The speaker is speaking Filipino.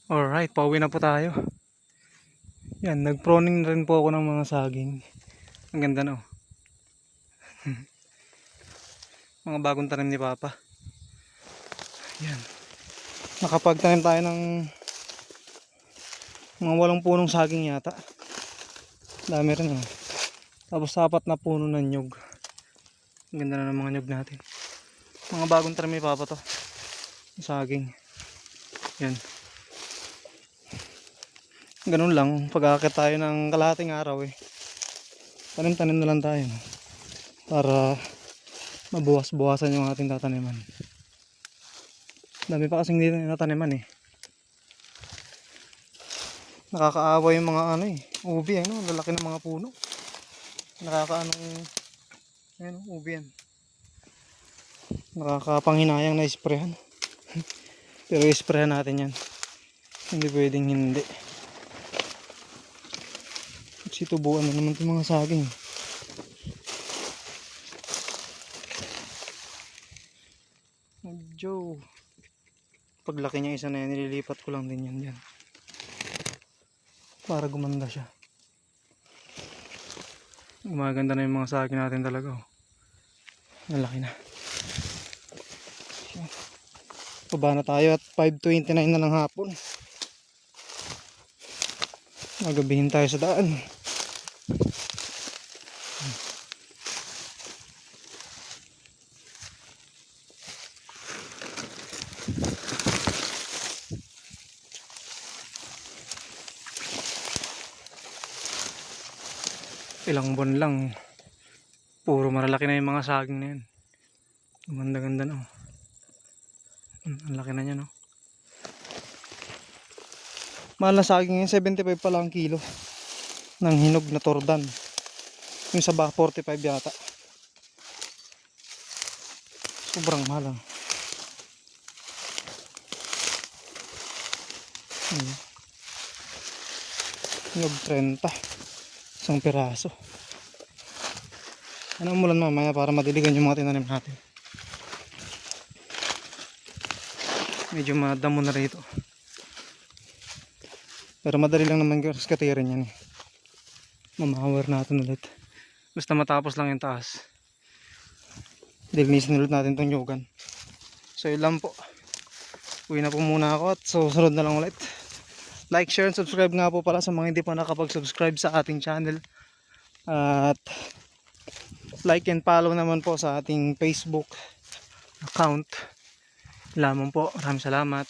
Alright, pauwi na po tayo. Yan, nag-proning na rin po ako ng mga saging. Ang ganda na oh. Mga bagong tanim ni Papa. Yan. Nakapagtanim tayo ng mga 8 punong saging yata. Dami rin oh. Tapos 4 na puno ng nyug. Ang ganda na ng mga nyug natin. Mga bagong tanim ni Papa to. Saging. Yan. Ganun lang, pag-aakit tayo ng kalahating araw tanim-tanim na lang tayo para mabuwas-buwasan yung ating tataniman. Dami pa kasing dito na taniman nakakaawa yung mga ubi lalaki ng mga puno. Ubi yan. Nakakapanghinayang na isprehan. Pero isprehan natin yan. Hindi pwedeng hindi. Tubuan na naman itong mga saging. Medyo paglaki niya isa na yan, nililipat ko lang din yan dyan para gumanda siya. Gumaganda na yung mga saging natin talaga nalaki na. Baba na tayo at 5:29 na ng hapon. Magabihin tayo sa daan. Ilang buwan lang puro malalaki na yung mga saging na yan. Ganda-ganda na ang laki na niya mahal na saging yan, 75 pa lang kilo ng hinog na tordan. Yung sa 45 yata. Sobrang mahal hinog 30 isang piraso. Ano umulan mamaya para madiligan yung mga tinanim natin. Medyo madamo na rito. Pero madali lang naman katirin yan mamawar natin ulit. Basta matapos lang yung taas. Dilinisin ulit natin itong yugan. So yun lang po. Uwi na po muna ako at susunod na lang ulit. Like, share, and subscribe nga po pala sa mga hindi pa nakapag-subscribe sa ating channel. At like and follow naman po sa ating Facebook account. Lamang po. Maraming salamat.